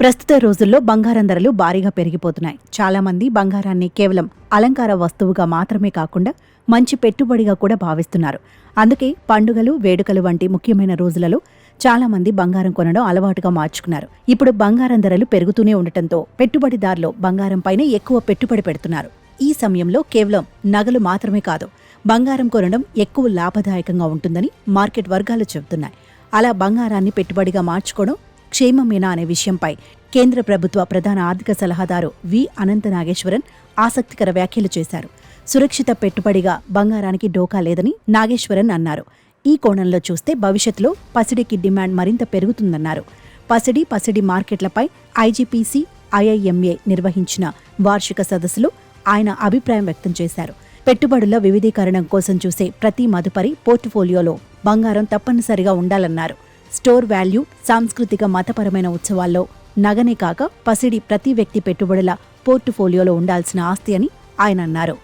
ప్రస్తుత రోజుల్లో బంగారం ధరలు భారీగా పెరిగిపోతున్నాయి. చాలా మంది బంగారాన్ని కేవలం అలంకార వస్తువుగా మాత్రమే కాకుండా మంచి పెట్టుబడిగా కూడా భావిస్తున్నారు. అందుకే పండుగలు, వేడుకలు వంటి ముఖ్యమైన రోజులలో చాలా మంది బంగారం కొనడం అలవాటుగా మార్చుకున్నారు. ఇప్పుడు బంగారం ధరలు పెరుగుతూనే ఉండటంతో పెట్టుబడిదారులు బంగారం పైన ఎక్కువ పెట్టుబడి పెడుతున్నారు. ఈ సమయంలో కేవలం నగలు మాత్రమే కాదు, బంగారం కొనడం ఎక్కువ లాభదాయకంగా ఉంటుందని మార్కెట్ వర్గాలు చెబుతున్నాయి. అలా బంగారాన్ని పెట్టుబడిగా మార్చుకోవడం క్షేమమేనా అనే విషయంపై కేంద్ర ప్రభుత్వ ప్రధాన ఆర్థిక సలహాదారు వి అనంత నాగేశ్వరన్ ఆసక్తికర వ్యాఖ్యలు చేశారు. సురక్షిత పెట్టుబడిగా బంగారానికి డోకా లేదని నాగేశ్వరన్ అన్నారు. ఈ కోణంలో చూస్తే భవిష్యత్తులో పసిడికి డిమాండ్ మరింత పెరుగుతుందన్నారు. పసిడి మార్కెట్లపై ఐజీపీసీ, ఐఐఎంఏ నిర్వహించిన వార్షిక సదస్సులో ఆయన అభిప్రాయం వ్యక్తం చేశారు. పెట్టుబడుల వివిధీకరణం కోసం చూసే ప్రతి మదుపరి పోర్టుఫోలియోలో బంగారం తప్పనిసరిగా ఉండాలన్నారు. స్టోర్ వాల్యూ, సాంస్కృతిక, మతపరమైన ఉత్సవాల్లో నగనే కాక పసిడి ప్రతి వ్యక్తి పెట్టుబడుల పోర్టుఫోలియోలో ఉండాల్సిన ఆస్తి అని ఆయన అన్నారు.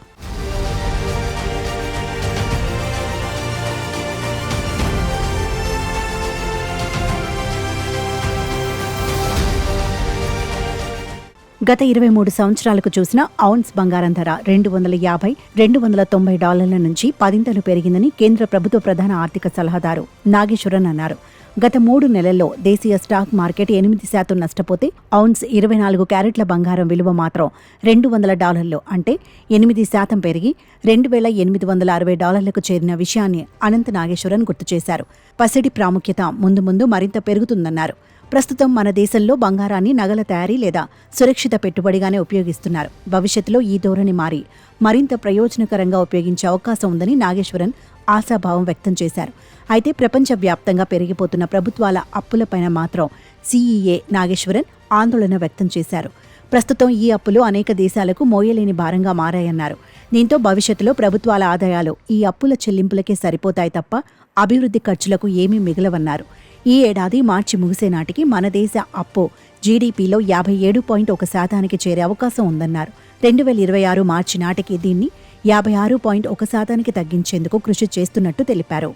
గత 23 సంవత్సరాలకు చూసిన ఔన్స్ బంగారం ధర $250–290 నుంచి 10 పెరిగిందని కేంద్ర ప్రభుత్వ ప్రధాన ఆర్థిక సలహాదారు నాగేశ్వరన్ అన్నారు. గత 3 నెలల్లో దేశీయ స్టాక్ మార్కెట్ 8% నష్టపోతే ఔన్స్ 24 క్యారెట్ల బంగారం విలువ మాత్రం $200 అంటే 8% పెరిగి $2,860కు చేరిన విషయాన్ని అనంత నాగేశ్వరన్ గుర్తు చేశారు. పసిడి ప్రాముఖ్యత ముందు మరింత పెరుగుతుందన్నారు. ప్రస్తుతం మన దేశంలో బంగారాన్ని నగల తయారీ లేదా సురక్షిత పెట్టుబడిగానే ఉపయోగిస్తున్నారు. భవిష్యత్తులో ఈ ధోరణి మారి మరింత ప్రయోజనకరంగా ఉపయోగించే అవకాశం ఉందని నాగేశ్వరన్ ఆశాభావం వ్యక్తం చేశారు. అయితే ప్రపంచవ్యాప్తంగా పెరిగిపోతున్న ప్రభుత్వాల అప్పులపైన మాత్రం సీఈఏ నాగేశ్వరన్ ఆందోళన వ్యక్తం చేశారు. ప్రస్తుతం ఈ అప్పులు అనేక దేశాలకు మోయలేని భారంగా మారాయన్నారు. దీంతో భవిష్యత్తులో ప్రభుత్వాల ఆదాయాలు ఈ అప్పుల చెల్లింపులకే సరిపోతాయి తప్ప అభివృద్ధి ఖర్చులకు ఏమీ మిగలవన్నారు. ఈ ఏడాది మార్చి ముగిసే నాటికి మన దేశ అప్పు జీడీపీలో 57.1% చేరే అవకాశం ఉందన్నారు. 2026 మార్చి నాటికి దీన్ని 56.1% తగ్గించేందుకు కృషి చేస్తున్నట్టు తెలిపారు.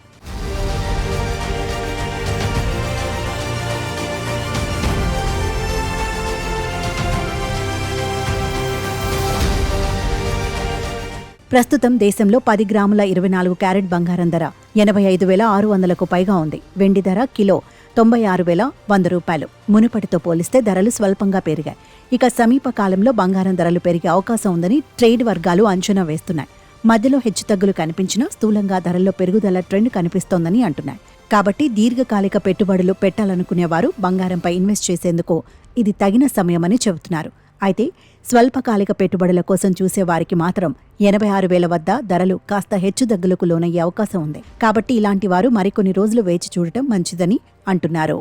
ప్రస్తుతం దేశంలో 10 గ్రాముల 24 క్యారెట్ బంగారం ధర 85,600కు పైగా ఉంది. వెండి ధర కిలో $96,100. మునుపటితో పోలిస్తే ధరలు స్వల్పంగా పెరిగాయి. ఇక సమీప కాలంలో బంగారం ధరలు పెరిగే అవకాశం ఉందని ట్రేడ్ వర్గాలు అంచనా వేస్తున్నాయి. మధ్యలో హెచ్చుతగ్గులు కనిపించినా స్థూలంగా ధరల్లో పెరుగుదల ట్రెండ్ కనిపిస్తోందని అంటున్నాయి. కాబట్టి దీర్ఘకాలిక పెట్టుబడులు పెట్టాలనుకునేవారు బంగారంపై ఇన్వెస్ట్ చేసేందుకు ఇది తగిన సమయమని చెబుతున్నారు. అయితే స్వల్పకాలిక పెట్టుబడుల కోసం చూసేవారికి మాత్రం 86,000 వద్ద ధరలు కాస్త హెచ్చుతగ్గులకు లోనయ్యే అవకాశం ఉంది. కాబట్టి ఇలాంటి వారు మరికొన్ని రోజులు వేచి చూడటం మంచిదని అంటున్నారు.